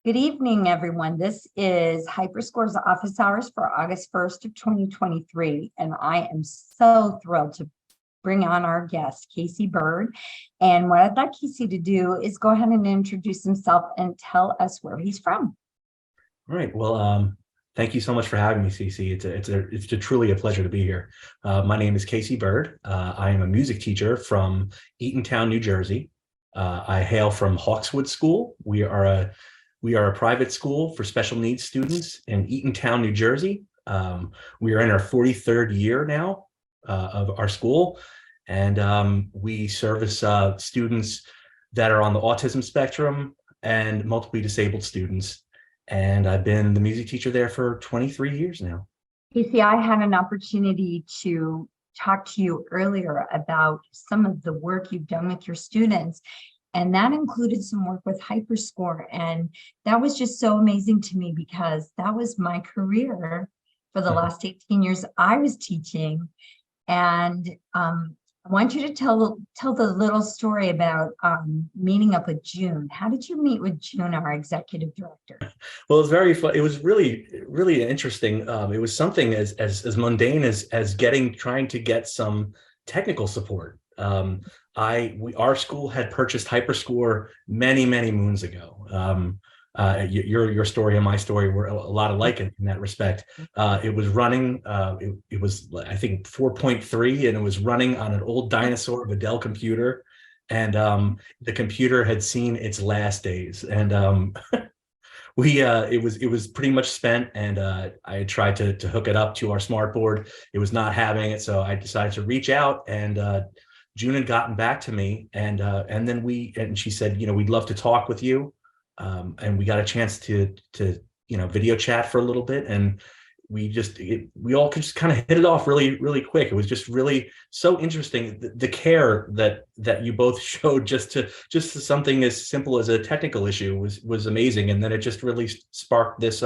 Good evening, everyone. This is Hyperscore's office hours for August 1st of 2023, and I am so thrilled to bring on our guest, Casey Burd. And what I'd like Casey to do is go ahead and introduce himself and tell us where he's from. All right. Well, thank you so much for having me, Cece. It's truly a pleasure to be here. My name is Casey Burd. I am a music teacher from Eatontown, New Jersey. I hail from Hawkswood School. We are a private school for special needs students in Eatontown, New Jersey. We are in our 43rd year now of our school, and we service students that are on the autism spectrum and multiply disabled students. And I've been the music teacher there for 23 years now. Casey, I had an opportunity to talk to you earlier about some of the work you've done with your students. And that included some work with Hyperscore. And that was just so amazing to me because that was my career for the last 18 years I was teaching. And I want you to tell the little story about meeting up with June. How did you meet with June, our executive director? Well, it was very fun. It was really interesting. It was something as mundane as trying to get some technical support. Our school had purchased Hyperscore many moons ago. Your story and my story were a lot alike in that respect. It was running. It was, I think, 4.3, and it was running on an old dinosaur of a Dell computer, and the computer had seen its last days, and it was pretty much spent, and I had tried to hook it up to our smart board. It was not having it, so I decided to reach out, and June had gotten back to me, and then she said, we'd love to talk with you, and we got a chance to video chat for a little bit, and we all just kind of hit it off really quick. It was just really so interesting, the care that you both showed just to something as simple as a technical issue was amazing, and then it just really sparked this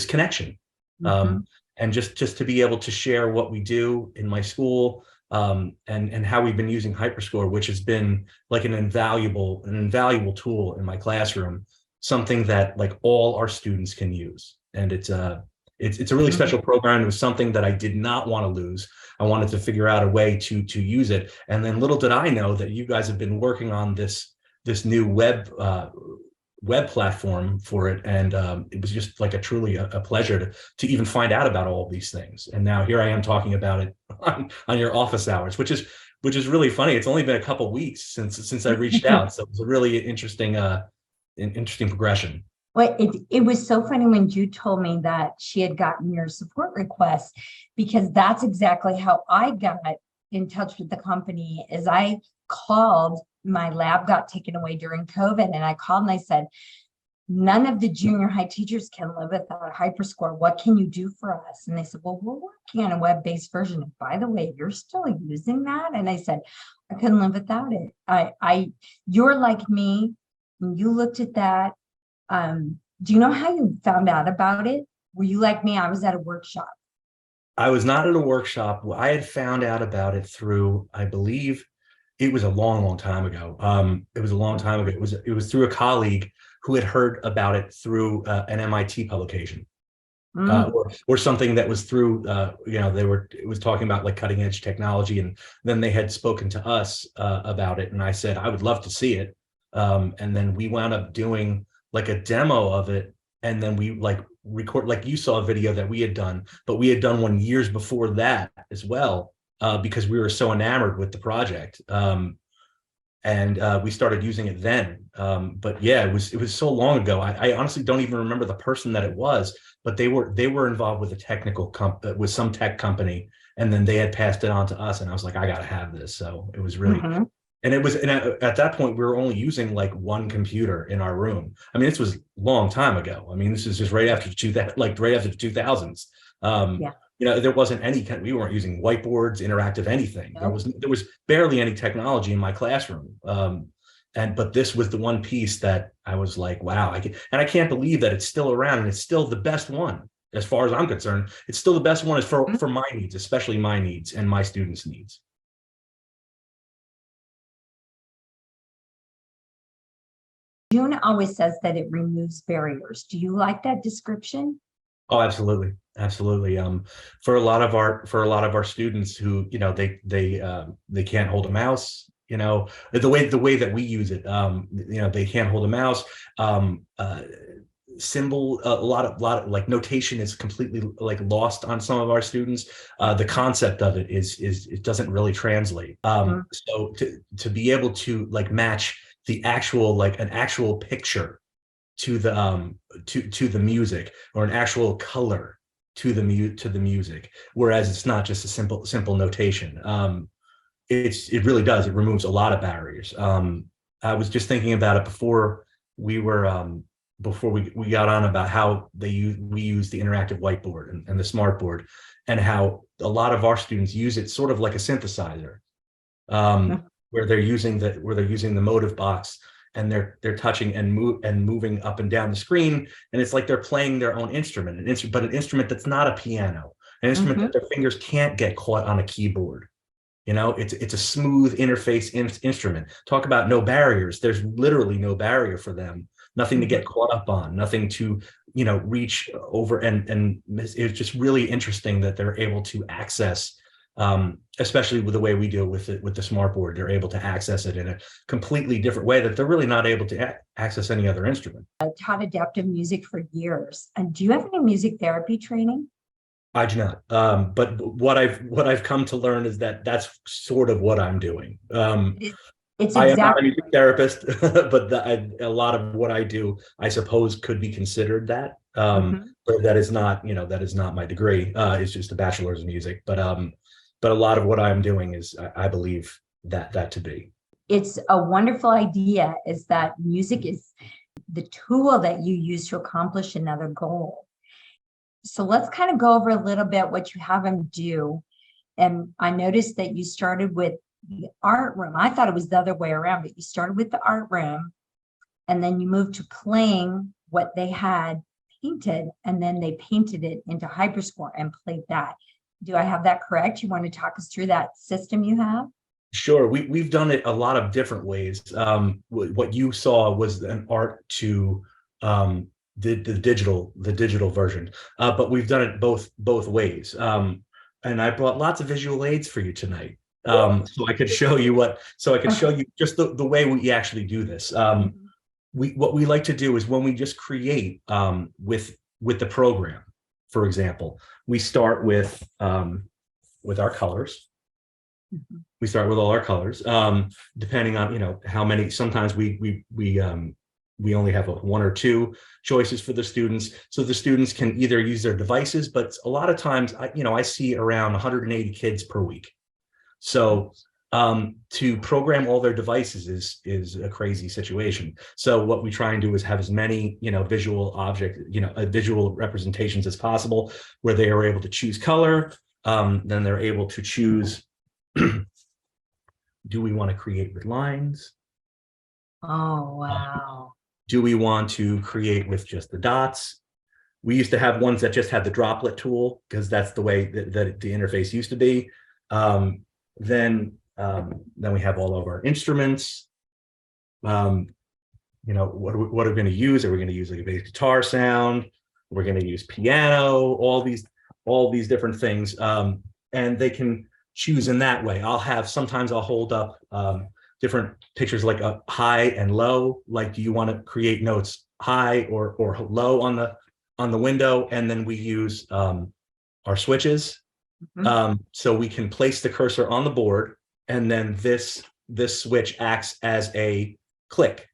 connection. And just to be able to share what we do in my school, and how we've been using Hyperscore, which has been like an invaluable tool in my classroom, something that like all our students can use. And it's a really special program. It was something that I did not want to lose. I wanted to figure out a way to use it. And then little did I know that you guys have been working on this new web platform for it, and it was just like truly a pleasure to even find out about all of these things. And now here I am talking about it on your office hours, which is really funny. It's only been a couple weeks since I reached out, so it was a really interesting progression. Well, it was so funny when Jude told me that she had gotten your support request, because that's exactly how I got in touch with the company. Is I called, my lab got taken away during COVID, and I called and I said, none of the junior high teachers can live without Hyperscore. What can you do for us? And they said, well, we're working on a web-based version. And by the way, you're still using that? And I said, I couldn't live without it. You're like me. When you looked at that, do you know how you found out about it? Were you like me? I was at a workshop. I was not at a workshop. I had found out about it through, I believe, it was a long time ago. It was a long time ago. It was through a colleague who had heard about it through an MIT publication, or something that was through, it was talking about like cutting edge technology, and then they had spoken to us about it, and I said I would love to see it, and then we wound up doing like a demo of it, and then we record, like you saw a video that we had done, but we had done one years before that as well. Because we were so enamored with the project, and we started using it then. But yeah, it was so long ago. I honestly don't even remember the person that it was, but they were involved with a technical with some tech company, and then they had passed it on to us, and I was like, I gotta have this. So it was really, and at that point we were only using like one computer in our room. I mean, this was a long time ago. I mean, this is just right after right after the 2000s. There wasn't we weren't using whiteboards, interactive anything. Nope. There was barely any technology in my classroom. But this was the one piece that I was like, wow, I can't believe that it's still around, and it's still the best one as far as I'm concerned. It's still the best one for my needs, especially my needs and my students' needs. June always says that it removes barriers. Do you like that description? Oh, absolutely. Absolutely. For a lot of our students who, they can't hold a mouse, the way that we use it, they can't hold a mouse. Symbol, a lot of like notation is completely like lost on some of our students. The concept of it is it doesn't really translate. So to be able to like match the actual, like an actual picture to the music, or an actual color to the music, whereas it's not just a simple notation. It really does, it removes a lot of barriers. I was just thinking about it we were before we got on, about how we use the interactive whiteboard and the smart board, and how a lot of our students use it sort of like a synthesizer, where they're using the motive box, and they're touching and moving up and down the screen, and it's like they're playing their own instrument, but an instrument that's not a piano, an instrument that their fingers can't get caught on a keyboard. It's a smooth interface instrument. Talk about no barriers. There's literally no barrier for them. Nothing to get caught up on. Nothing to reach over. And it's just really interesting that they're able to access, especially with the way we do with the smart board. They're able to access it in a completely different way that they're really not able to access any other instrument. I taught adaptive music for years. And do you have any music therapy training? I do not. But what I've come to learn is that that's sort of what I'm doing. It's I am not a exactly music therapist, but a lot of what I do, I suppose, could be considered that. But that is not my degree. It's just a bachelor's in music. But a lot of what I'm doing is, I believe that to be. It's a wonderful idea, is that music is the tool that you use to accomplish another goal. So let's kind of go over a little bit what you have them do. And I noticed that you started with the art room. I thought it was the other way around, but you started with the art room, and then you moved to playing what they had painted, and then they painted it into Hyperscore and played that. Do I have that correct? You want to talk us through that system you have? Sure, we've done it a lot of different ways. What you saw was an art to the digital version, but we've done it both ways. And I brought lots of visual aids for you tonight, so I could show you just the way we actually do this. What we like to do is, when we just create with the program, for example, we start with our colors. We start with all our colors, depending on how many. Sometimes we only have one or two choices for the students, so the students can either use their devices. But a lot of times, I see around 180 kids per week, so to program all their devices is a crazy situation. So what we try and do is have as many visual representations as possible, where they are able to choose color. Then they're able to choose, do we want to create with lines? Oh, wow. Do we want to create with just the dots? We used to have ones that just had the droplet tool, because that's the way that the interface used to be. Then we have all of our instruments. What are we going to use? Are we going to use like a bass guitar sound? We're going to use piano, all these different things. And they can choose in that way. Sometimes I'll hold up different pictures, like a high and low. Like, do you want to create notes high or low on the window? And then we use our switches. So we can place the cursor on the board, and then this switch acts as a click,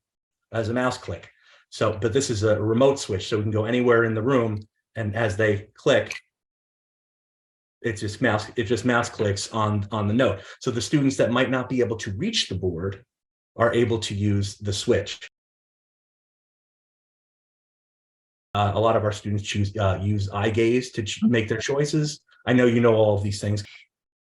as a mouse click. So, but this is a remote switch, so we can go anywhere in the room, and as they click, it just mouse clicks on the note. So the students that might not be able to reach the board are able to use the switch. A lot of our students use eye gaze to make their choices. I know you know all of these things.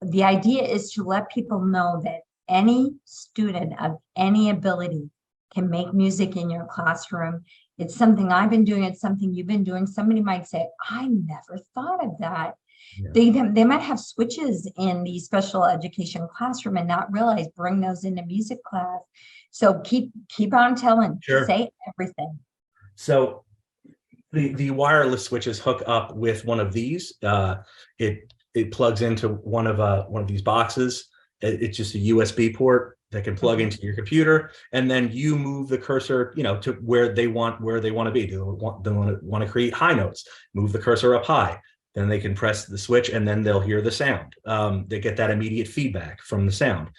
The idea is to let people know that any student of any ability can make music in your classroom. It's something I've been doing. It's something you've been doing. Somebody might say, I never thought of that. Yeah. They might have switches in the special education classroom and not realize, bring those into music class. So keep on telling, Sure. say everything. So the wireless switches hook up with one of these. It plugs into one of these boxes. It's just a USB port that can plug into your computer, and then you move the cursor, to where they want to be. They want to create high notes. Move the cursor up high. Then they can press the switch, and then they'll hear the sound. They get that immediate feedback from the sound.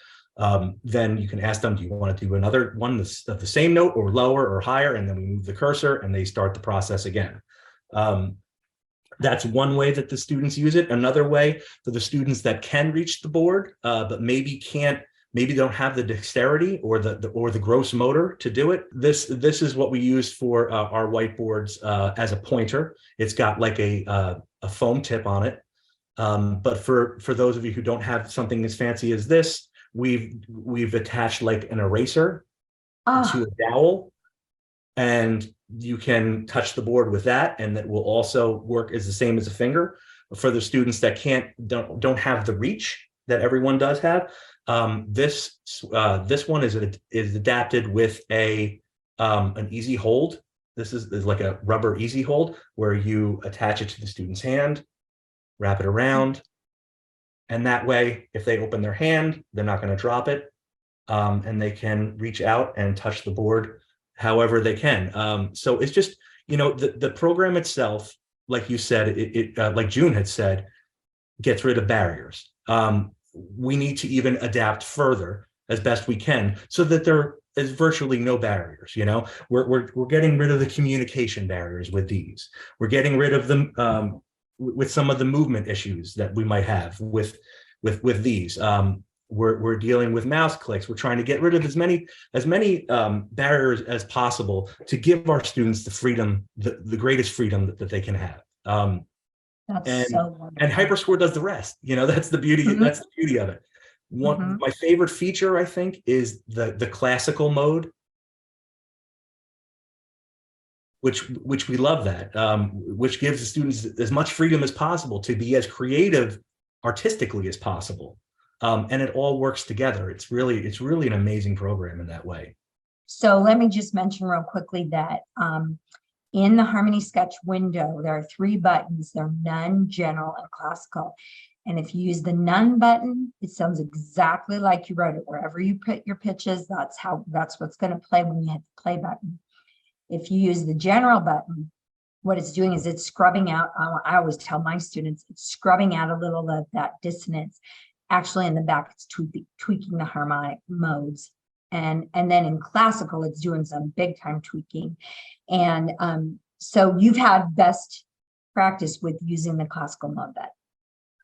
Then you can ask them, do you want to do another one of the same note, or lower or higher? And then we move the cursor and they start the process again. That's one way that the students use it. Another way, for the students that can reach the board, but maybe don't have the dexterity or the gross motor to do it. This is what we use for our whiteboards as a pointer. It's got like a foam tip on it. But for those of you who don't have something as fancy as this, we've attached like an eraser to a dowel, and you can touch the board with that, and that will also work as the same as a finger. For the students that don't have the reach that everyone does have, this one is adapted with an easy hold. This is like a rubber easy hold where you attach it to the student's hand, wrap it around, and that way, if they open their hand, they're not going to drop it, and they can reach out and touch the board however they can. So it's just, the program itself, like you said, like June had said, gets rid of barriers. We need to even adapt further as best we can so that there is virtually no barriers. We're getting rid of the communication barriers with these. We're getting rid of them with some of the movement issues that we might have with these. We're dealing with mouse clicks. We're trying to get rid of as many barriers as possible to give our students the freedom, the greatest freedom that they can have. That's so wonderful. And Hyperscore does the rest. That's the beauty. That's the beauty of it. My favorite feature, I think, is the classical mode, which we love that, which gives the students as much freedom as possible to be as creative artistically as possible. And it all works together. It's really an amazing program in that way. So let me just mention real quickly that in the Harmony Sketch window, there are 3 buttons. They're none, general, and classical. And if you use the none button, it sounds exactly like you wrote it. Wherever you put your pitches, that's what's going to play when you hit the play button. If you use the general button, what it's doing is it's scrubbing out. I always tell my students, it's scrubbing out a little of that dissonance. Actually, in the back, it's tweaking the harmonic modes. And then in classical, it's doing some big time tweaking. And so you've had best practice with using the classical mode then.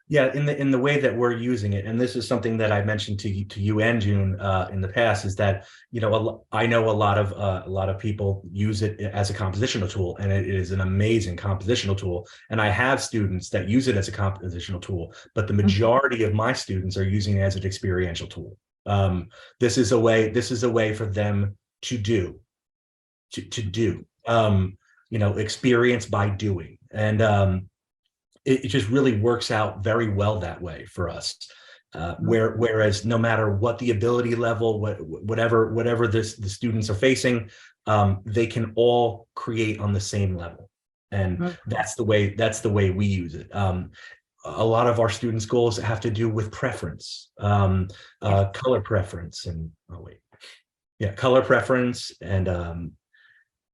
Yeah, in the way that we're using it, and this is something that I mentioned to you and June in the past, is that I know a lot of people use it as a compositional tool, and it is an amazing compositional tool. And I have students that use it as a compositional tool, but the majority of my students are using it as an experiential tool. This is a way for them to do, experience by doing, and it just really works out very well that way for us. Whereas no matter what the ability level, whatever the students are facing, they can all create on the same level, and that's the way we use it. A lot of our students' goals have to do with preference, color preference, and color preference,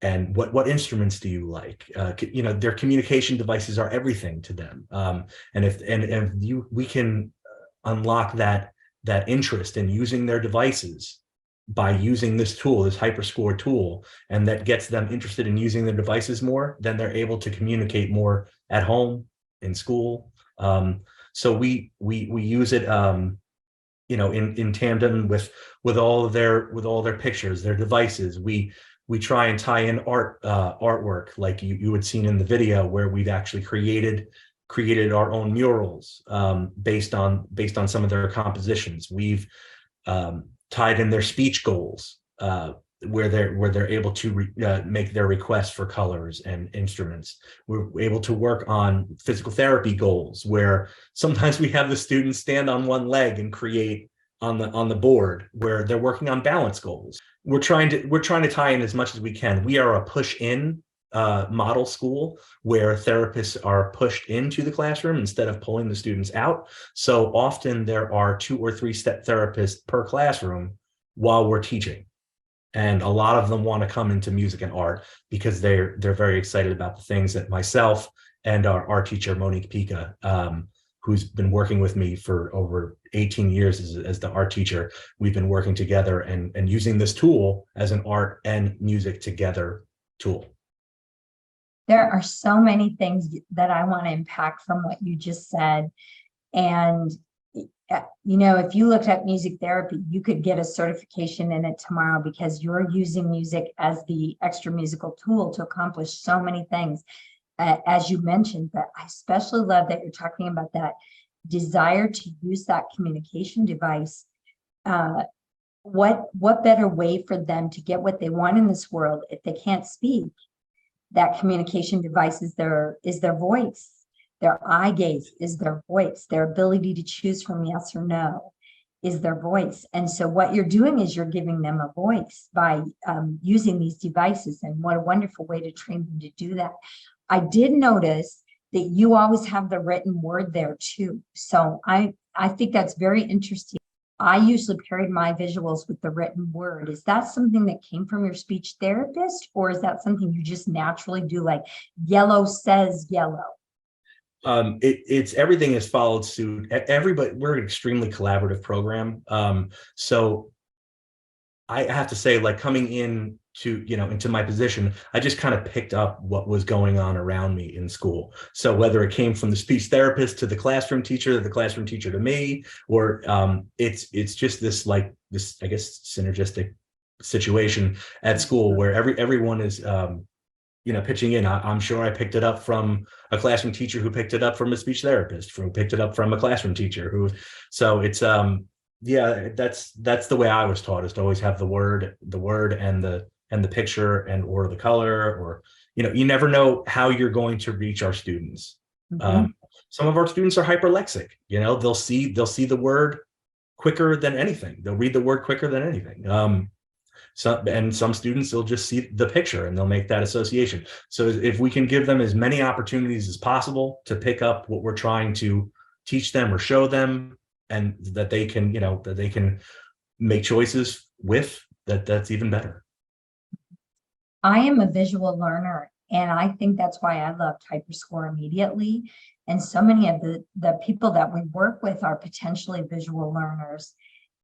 and what instruments do you like? Their communication devices are everything to them. And we can unlock that interest in using their devices by using this tool, this Hyperscore tool, and that gets them interested in using their devices more, then they're able to communicate more at home, in school. So we use it in tandem with all their pictures, their devices. We try and tie in artwork, like you had seen in the video, where we've actually created our own murals based on some of their compositions. We've tied in their speech goals, where they're able to make their requests for colors and instruments. We're able to work on physical therapy goals, where sometimes we have the students stand on one leg and create on the board where they're working on balance goals. We're trying to tie in as much as we can. We are a push in model school where therapists are pushed into the classroom instead of pulling the students out. So often there are 2 or 3 step therapists per classroom while we're teaching. And a lot of them want to come into music and art because they're very excited about the things that myself and our art teacher, Monique Pica, who's been working with me for over 18 years as the art teacher, we've been working together and using this tool as an art and music together tool. There are so many things that I want to impact from what you just said. And, if you looked at music therapy, you could get a certification in it tomorrow because you're using music as the extra musical tool to accomplish so many things, as you mentioned. But I especially love that you're talking about that desire to use that communication device. What better way for them to get what they want in this world if they can't speak? That communication device is their voice. Their eye gaze is their voice. Their ability to choose from yes or no is their voice. And so what you're doing is you're giving them a voice by using these devices. And what a wonderful way to train them to do that. I did notice that you always have the written word there too. So I think that's very interesting. I usually paired my visuals with the written word. Is that something that came from your speech therapist, or is that something you just naturally do, like yellow says yellow? It's everything has followed suit. Everybody, we're an extremely collaborative program. So I have to say, like, coming in to, into my position, I just kind of picked up what was going on around me in school. So whether it came from the speech therapist to the classroom teacher to me, or it's just this, I guess, synergistic situation at school where everyone is pitching in. I'm sure I picked it up from a classroom teacher who picked it up from a speech therapist, who picked it up from a classroom teacher so it's yeah, that's the way I was taught, is to always have the word and the picture and or the color, or you never know how you're going to reach our students. Some of our students are hyperlexic. They'll see the word quicker than anything. They'll read the word quicker than anything. Some students will just see the picture and they'll make that association. So if we can give them as many opportunities as possible to pick up what we're trying to teach them or show them, and that they can make choices with that's even better. I am a visual learner, and I think that's why I loved Hyperscore immediately. And so many of the people that we work with are potentially visual learners.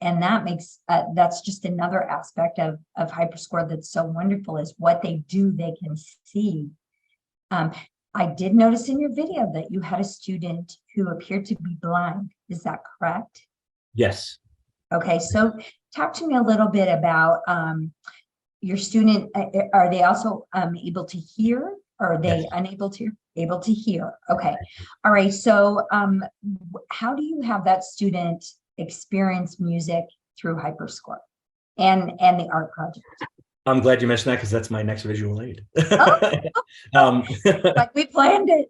And that makes, that's just another aspect of Hyperscore that's so wonderful, is what they do, they can see. I did notice in your video that you had a student who appeared to be blind. Is that correct? Yes. Okay, so talk to me a little bit about your student. Are they also able to hear, or are they Yes. unable to? Able to hear. Okay. All right. So how do you have that student experience music through Hyperscore and the art project? I'm glad you mentioned that, because that's my next visual aid. Like we planned it.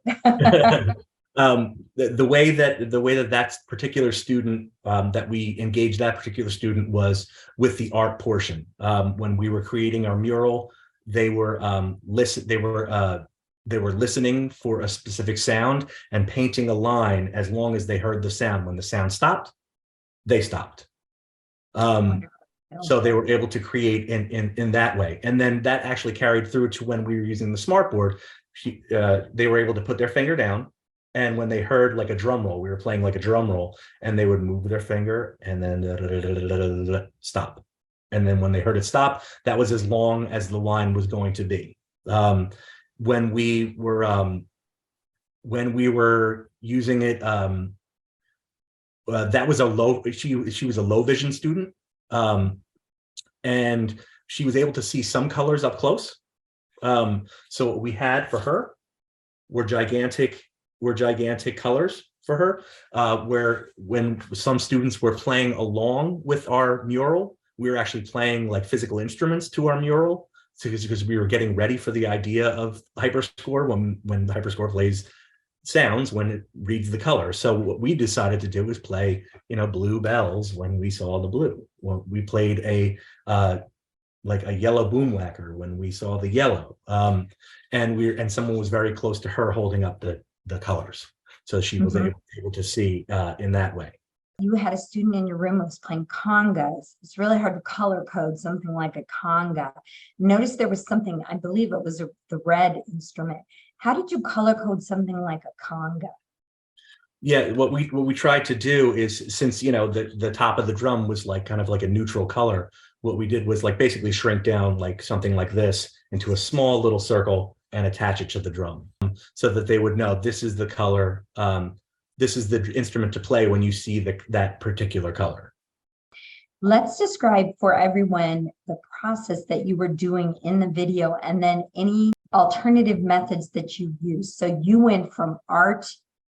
The way that particular student, that we engaged that particular student, was with the art portion. When we were creating our mural, they were listening for a specific sound and painting a line as long as they heard the sound. When the sound stopped, they stopped. So they were able to create in that way. And then that actually carried through to when we were using the smart board. They were able to put their finger down, and when they heard like a drum roll, we were playing like a drum roll, and they would move their finger and then stop. And then when they heard it stop, that was as long as the line was going to be. When we were using it, that was she was a low vision student. And she was able to see some colors up close. So what we had for her were gigantic colors for her, where when some students were playing along with our mural, we were actually playing like physical instruments to our mural, because we were getting ready for the idea of Hyperscore. When the Hyperscore plays sounds when it reads the color. So what we decided to do was play, blue bells when we saw the blue. Well, we played like a yellow boom whacker when we saw the yellow. And someone was very close to her holding up the colors. So she was able to see in that way. You had a student in your room who was playing congas. It's really hard to color code something like a conga. Notice there was something, I believe it was the red instrument. How did you color code something like a conga? Yeah, what we tried to do is, since the top of the drum was like kind of like a neutral color, what we did was like basically shrink down like something like this into a small little circle and attach it to the drum, so that they would know this is the color, this is the instrument to play when you see that particular color. Let's describe for everyone the process that you were doing in the video, and then any alternative methods that you use. So you went from art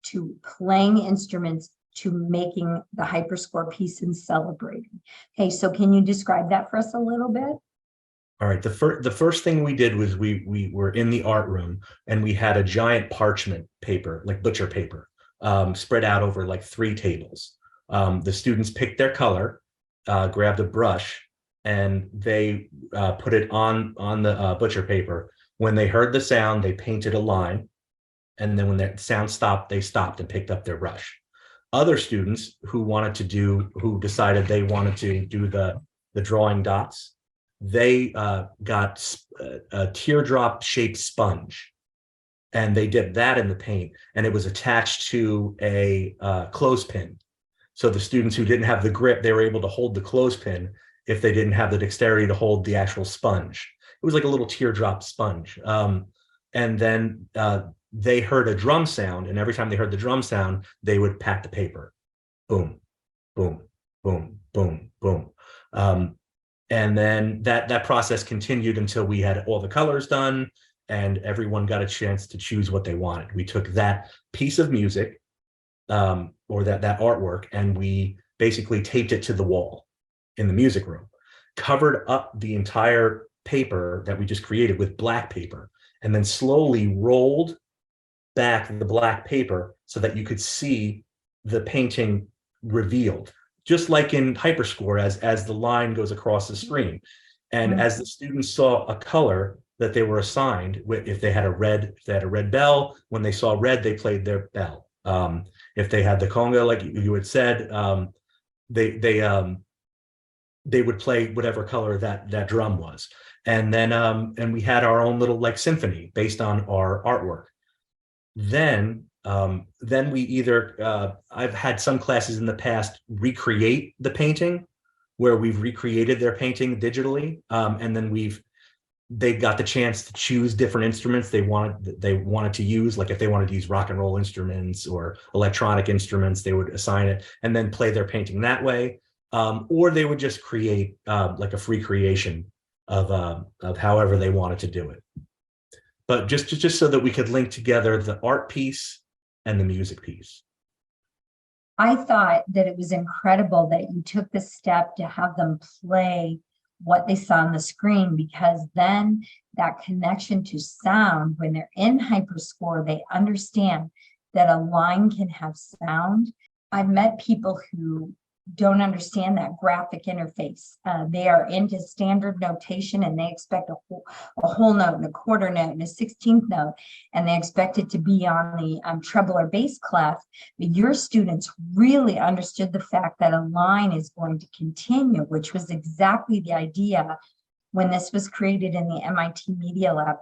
to playing instruments to making the Hyperscore piece and celebrating. Okay, so can you describe that for us a little bit? All right. The first thing we did was we were in the art room, and we had a giant parchment paper, like butcher paper, spread out over like 3 tables. The students picked their color, grabbed a brush, and they put it on the butcher paper. When they heard the sound, they painted a line, and then when the sound stopped, they stopped and picked up their brush. Other students who decided they wanted to do the drawing dots, they got a teardrop shaped sponge, and they dipped that in the paint, and it was attached to a clothespin. So the students who didn't have the grip, they were able to hold the clothespin if they didn't have the dexterity to hold the actual sponge. It was like a little teardrop sponge. And then they heard a drum sound, and every time they heard the drum sound, they would pat the paper. Boom, boom, boom, boom, boom. And then that process continued until we had all the colors done and everyone got a chance to choose what they wanted. We took that piece of music, or that artwork, and we basically taped it to the wall in the music room, covered up the entire paper that we just created with black paper, and then slowly rolled back the black paper so that you could see the painting revealed, just like in Hyperscore, as the line goes across the screen. And as the students saw a color that they were assigned, if they had a red bell, when they saw red, they played their bell. If they had the conga, like you had said, they would play whatever color that drum was. And then we had our own little like symphony based on our artwork. Then we either I've had some classes in the past recreate the painting, where we've recreated their painting digitally, and then they got the chance to choose different instruments they wanted to use. Like if they wanted to use rock and roll instruments or electronic instruments, they would assign it and then play their painting that way. Or they would just create like a free creation of however they wanted to do it. But just so that we could link together the art piece and the music piece. I thought that it was incredible that you took the step to have them play what they saw on the screen, because then that connection to sound, when they're in Hyperscore, they understand that a line can have sound. I've met people who don't understand that graphic interface. They are into standard notation, and they expect a whole note and a quarter note and a 16th note, and they expect it to be on the treble or bass clef. But your students really understood the fact that a line is going to continue, which was exactly the idea when this was created in the MIT Media Lab.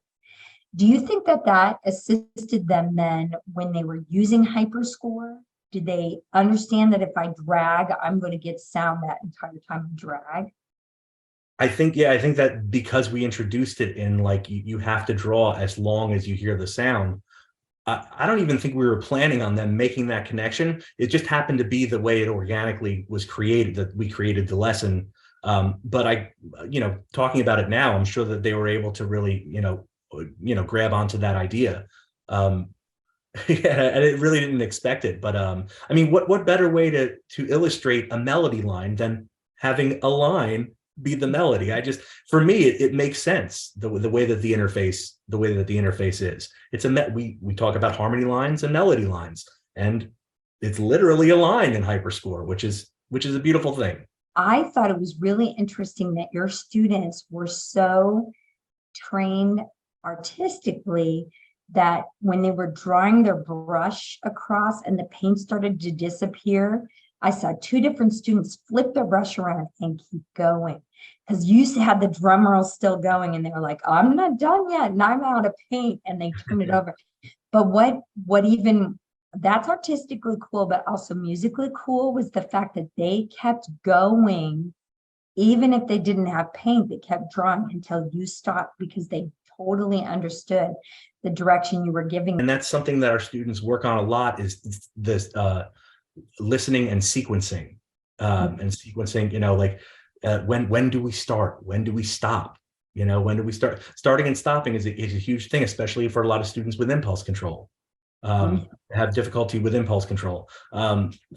Do you think that assisted them then when they were using Hyperscore? Did they understand that if I drag, I'm going to get sound that entire time I drag? I think that because we introduced it in like you have to draw as long as you hear the sound. I don't even think we were planning on them making that connection. It just happened to be the way it organically was created, that we created the lesson. But talking about it now, I'm sure that they were able to really, grab onto that idea. Yeah, and it really didn't expect it. But I mean, what better way to illustrate a melody line than having a line be the melody. For me, it makes sense the way that the interface is. It's we talk about harmony lines and melody lines, and it's literally a line in Hyperscore, which is a beautiful thing. I thought it was really interesting that your students were so trained artistically that when they were drawing their brush across and the paint started to disappear, I saw two different students flip their brush around and keep going. Because you used to have the drum roll still going and they were like, oh, I'm not done yet and I'm out of paint, and they turned it over. But what even that's artistically cool, but also musically cool, was the fact that they kept going. Even if they didn't have paint, they kept drawing until you stopped, because they totally understood the direction you were giving. And that's something that our students work on a lot, is this listening and sequencing. Like when do we start? When do we stop? When do we start? Starting and stopping is a huge thing, especially for a lot of students with impulse control. Have difficulty with impulse control.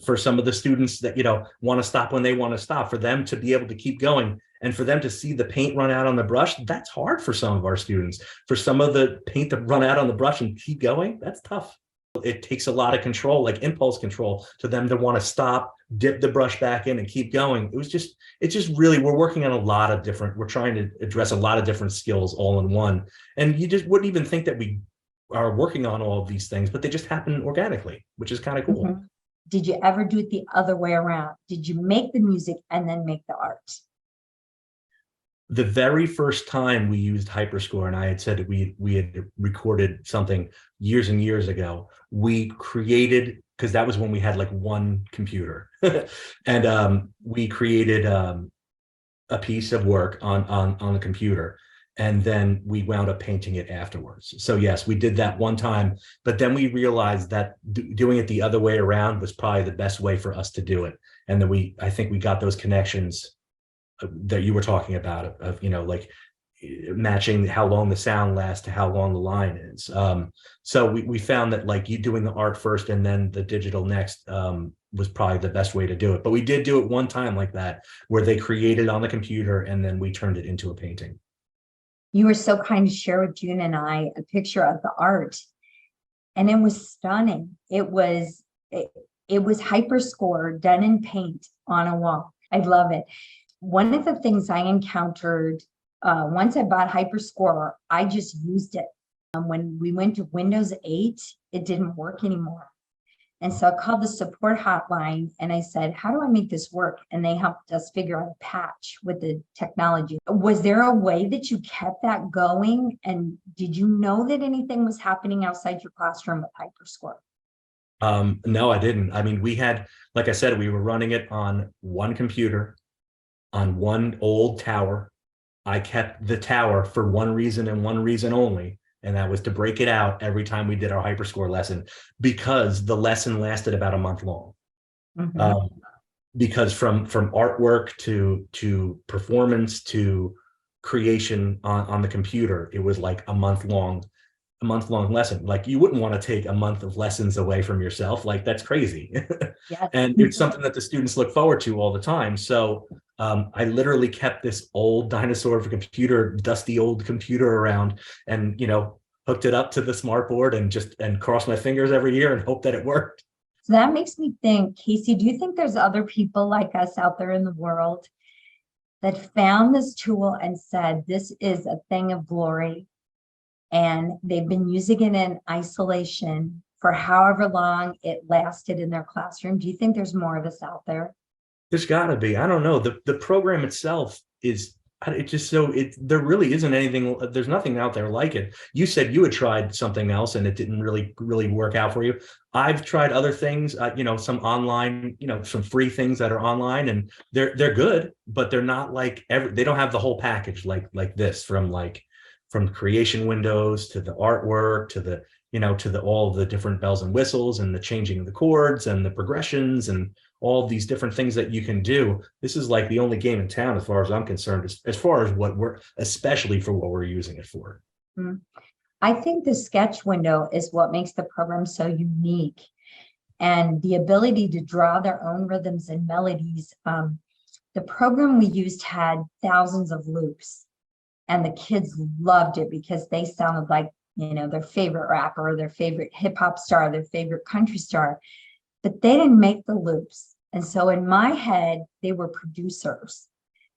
For some of the students that want to stop when they want to stop, for them to be able to keep going and for them to see the paint run out on the brush, that's hard for some of our students. For some of the paint to run out on the brush and keep going, that's tough. It takes a lot of control, like impulse control, to them to want to stop, dip the brush back in and keep going. It's just really, we're working on we're trying to address a lot of different skills all in one. And you just wouldn't even think that we are working on all of these things, but they just happen organically, which is kind of cool. Mm-hmm. Did you ever do it the other way around? Did you make the music and then make the art? The very first time we used Hyperscore, and I had said that we had recorded something years and years ago, we created, because that was when we had like one computer, and we created a piece of work on the computer. And then we wound up painting it afterwards. So yes, we did that one time, but then we realized that doing it the other way around was probably the best way for us to do it. And then I think we got those connections that you were talking about of like matching how long the sound lasts to how long the line is. So we found that like you doing the art first and then the digital next was probably the best way to do it. But we did do it one time like that, where they created on the computer and then we turned it into a painting. You were so kind to share with June and I a picture of the art, and it was stunning. It was Hyperscore done in paint on a wall. I love it. One of the things I encountered once I bought Hyperscore, I just used it. When we went to Windows 8, it didn't work anymore. And so I called the support hotline and I said, how do I make this work? And they helped us figure out a patch with the technology. Was there a way that you kept that going? And did you know that anything was happening outside your classroom with Hyperscore? No, I didn't. I mean, we had, like I said, we were running it on one computer, on one old tower. I kept the tower for one reason and one reason only. And that was to break it out every time we did our Hyperscore lesson, because the lesson lasted about a month long. Mm-hmm. Because from artwork to performance to creation on the computer, it was like a month long lesson. Like you wouldn't want to take a month of lessons away from yourself. Like that's crazy. Yes. And it's something that the students look forward to all the time. So I literally kept this old dinosaur of a computer, dusty old computer around, and hooked it up to the smart board and crossed my fingers every year and hope that it worked. So that makes me think, Casey, do you think there's other people like us out there in the world that found this tool and said, this is a thing of glory, and they've been using it in isolation for however long it lasted in their classroom? Do you think there's more of us out there? There's got to be. I don't know. The program itself there really isn't anything. There's nothing out there like it. You said you had tried something else and it didn't really work out for you. I've tried other things, some online, some free things that are online, and they're good, but they're not like they don't have the whole package like this, from creation windows to the artwork to the all the different bells and whistles and the changing of the chords and the progressions and all these different things that you can do. This is like the only game in town, as far as I'm concerned, as far as especially for what we're using it for. Mm-hmm. I think the sketch window is what makes the program so unique, and the ability to draw their own rhythms and melodies. The program we used had thousands of loops, and the kids loved it because they sounded like, their favorite rapper, their favorite hip hop star, their favorite country star, but they didn't make the loops. And so in my head, they were producers.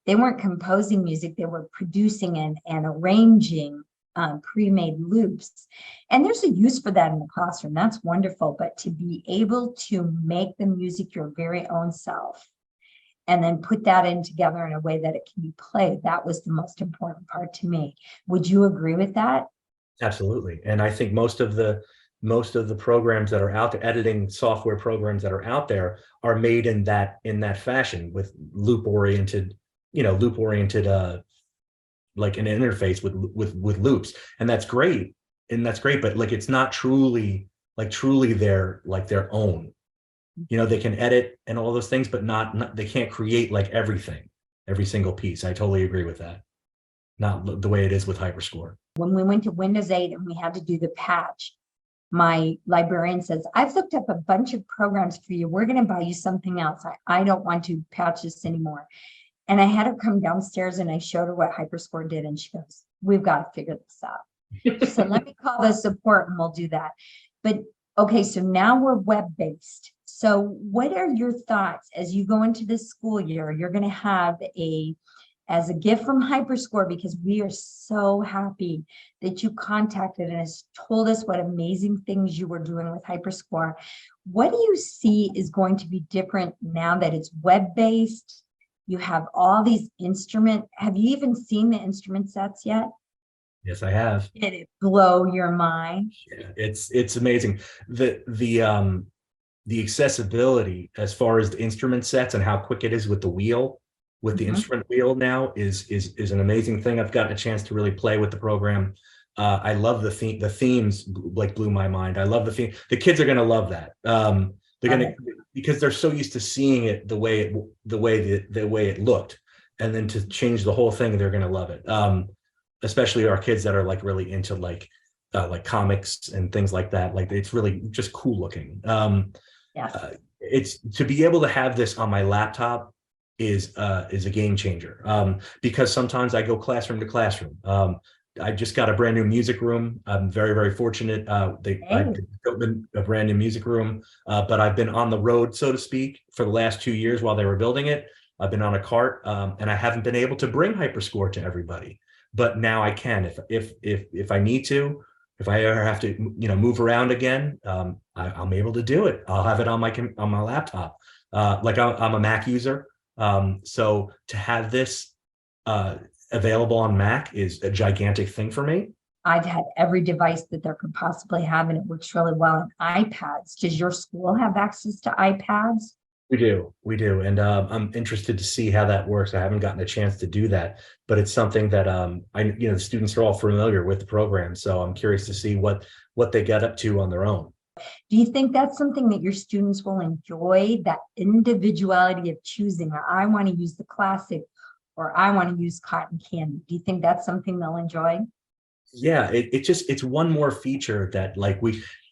They weren't composing music, they were producing and arranging pre-made loops. And there's a use for that in the classroom. That's wonderful. But to be able to make the music your very own self and then put that in together in a way that it can be played, that was the most important part to me. Would you agree with that? Absolutely. And I think most of the programs that are out there, editing software programs that are out there, are made in that fashion, with loop oriented like an interface with loops. And that's great. But like, it's not truly their own. They can edit and all those things, but not they can't create like everything, every single piece. I totally agree with that. Not the way it is with Hyperscore. When we went to Windows 8 and we had to do the patch, my librarian says, I've looked up a bunch of programs for you. We're going to buy you something else. I don't want to patch this anymore. And I had her come downstairs and I showed her what Hyperscore did. And she goes, we've got to figure this out. So let me call the support and we'll do that. But okay, so now we're web-based. So what are your thoughts as you go into this school year? You're going to have as a gift from Hyperscore, because we are so happy that you contacted and has told us what amazing things you were doing with Hyperscore. What do you see is going to be different now that it's web-based? You have all these instruments. Have you even seen the instrument sets yet? Yes, I have. Did it blow your mind? Yeah, it's amazing. The accessibility as far as the instrument sets and how quick it is with the wheel, with the instrument wheel now is an amazing thing. I've gotten a chance to really play with the program. I love the theme. The themes like blew my mind. I love the theme. The kids are going to love that. They're going to, because they're so used to seeing it the way it looked, and then to change the whole thing, they're going to love it. Especially our kids that are like really into like comics and things like that. Like, it's really just cool looking. It's to be able to have this on my laptop is a game changer, because sometimes I go classroom to classroom. I just got a brand new music room. I'm very, very fortunate. I built a brand new music room, but I've been on the road, so to speak, for the last 2 years while they were building it. I've been on a cart, and I haven't been able to bring Hyperscore to everybody. But now I can, if I need to. If I ever have to, move around again, I'm able to do it. I'll have it on my laptop. Like, I'm a Mac user. So to have this available on Mac is a gigantic thing for me. I've had every device that there could possibly have, and it works really well. And iPads. Does your school have access to iPads? We do. And I'm interested to see how that works. I haven't gotten a chance to do that, but it's something that the students are all familiar with the program. So I'm curious to see what they get up to on their own. Do you think that's something that your students will enjoy, that individuality of choosing, or I want to use the classic, or I want to use cotton candy? Do you think that's something they'll enjoy? Yeah, it's one more feature that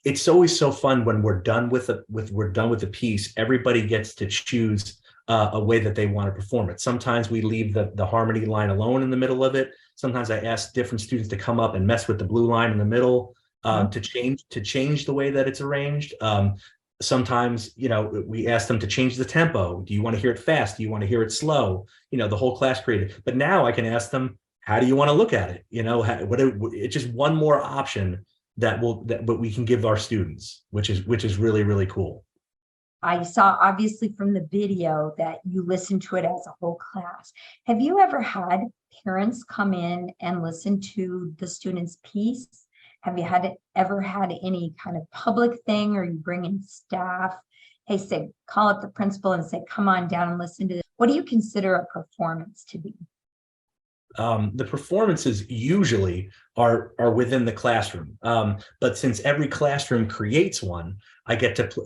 it's always so fun when we're done with the piece. Everybody gets to choose a way that they want to perform it. Sometimes we leave the harmony line alone in the middle of it. Sometimes I ask different students to come up and mess with the blue line in the middle. To change the way that it's arranged. Sometimes, we ask them to change the tempo. Do you want to hear it fast? Do you want to hear it slow? The whole class created. But now I can ask them, how do you want to look at it? It's just one more option that we can give our students, which is really, really cool. I saw obviously from the video that you listen to it as a whole class. Have you ever had parents come in and listen to the student's piece? Have you ever had any kind of public thing, or you bring in staff? Hey, call up the principal and say, come on down and listen to this. What do you consider a performance to be? The performances usually are within the classroom, but since every classroom creates one,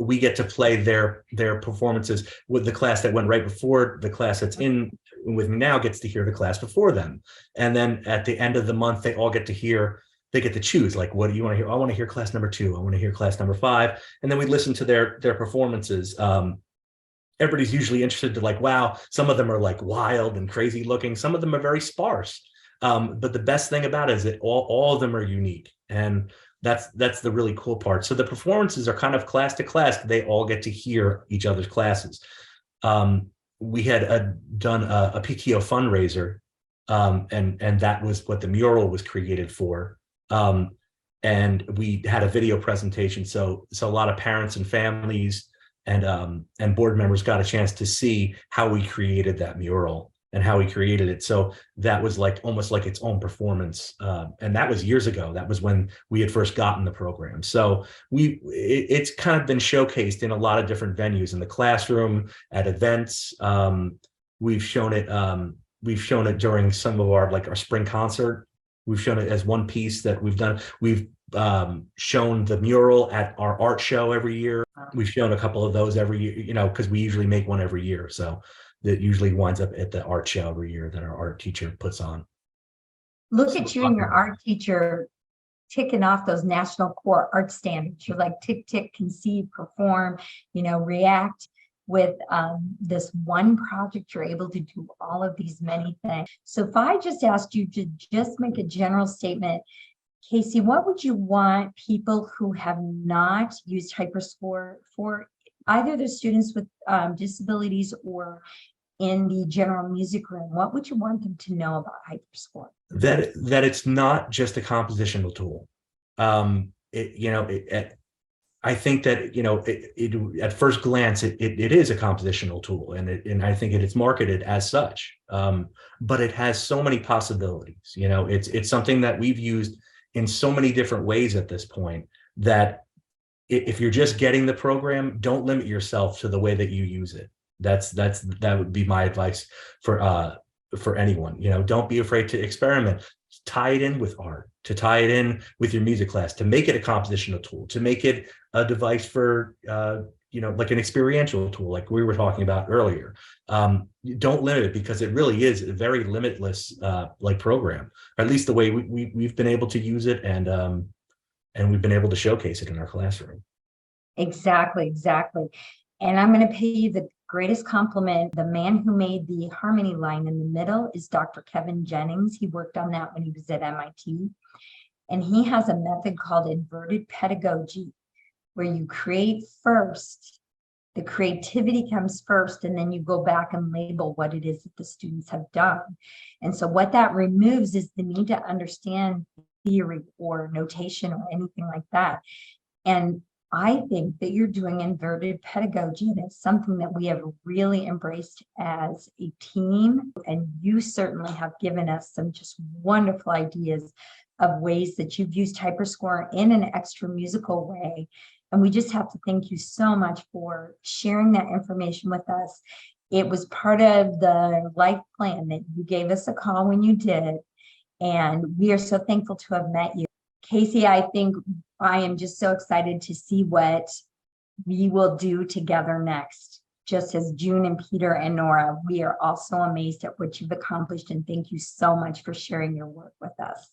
we get to play their performances with the class that went right before. The class that's in with me now gets to hear the class before them, and then at the end of the month, they all get to hear. They get to choose, like, what do you want to hear? I want to hear class number 2. I want to hear class number 5, and then we listen to their performances. And everybody's usually interested to like, wow, some of them are like wild and crazy looking. Some of them are very sparse. But the best thing about it is that all of them are unique. And that's the really cool part. So the performances are kind of class to class. They all get to hear each other's classes. We had done a PTO fundraiser, and that was what the mural was created for. And we had a video presentation, so a lot of parents and families and board members got a chance to see how we created that mural and how we created it. So that was like almost like its own performance, and that was years ago. That was when we had first gotten the program. So it's kind of been showcased in a lot of different venues, in the classroom, at events. We've shown it. We've shown it during some of our spring concert. We've shown it as one piece that we've done. We've shown the mural at our art show every year. We've shown a couple of those every year, because we usually make one every year. So that usually winds up at the art show every year that our art teacher puts on. Look at you and your art teacher ticking off those national core art standards. You're like tick, tick, conceive, perform, react. With this one project, you're able to do all of these many things. So if I just asked you to just make a general statement, Casey, what would you want people who have not used Hyperscore for, either the students with disabilities or in the general music room, what would you want them to know about Hyperscore? That it's not just a compositional tool. I think that at first glance it is a compositional tool, and I think it's marketed as such. But it has so many possibilities. It's something that we've used in so many different ways at this point, that if you're just getting the program, don't limit yourself to the way that you use it. That would be my advice for anyone. Don't be afraid to experiment. Tie it in with art, to tie it in with your music class, to make it a compositional tool, to make it a device for like an experiential tool, like we were talking about earlier. Don't limit it, because it really is a very limitless program, or at least the way we've been able to use it, and we've been able to showcase it in our classroom. Exactly. And I'm going to pay you the greatest compliment. The man who made the harmony line in the middle is Dr. Kevin Jennings. He worked on that when he was at MIT. And he has a method called inverted pedagogy, where you create first, the creativity comes first, and then you go back and label what it is that the students have done. And so what that removes is the need to understand theory or notation or anything like that. And I think that you're doing inverted pedagogy, and it's something that we have really embraced as a team. And you certainly have given us some just wonderful ideas of ways that you've used Hyperscore in an extra musical way. And we just have to thank you so much for sharing that information with us. It was part of the life plan that you gave us a call when you did. And we are so thankful to have met you. Casey, I think I am just so excited to see what we will do together next. Just as June and Peter and Nora, we are also amazed at what you've accomplished, and thank you so much for sharing your work with us.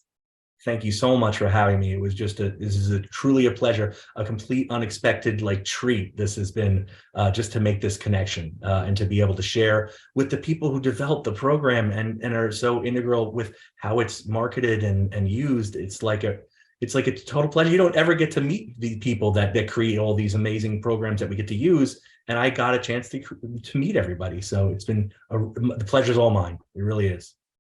Thank you so much for having me. It was this is truly a pleasure, a complete unexpected treat. This has been just to make this connection and to be able to share with the people who developed the program and are so integral with how it's marketed and used. It's like a total pleasure. You don't ever get to meet the people that create all these amazing programs that we get to use. And I got a chance to meet everybody. So it's been the pleasure's all mine. It really is.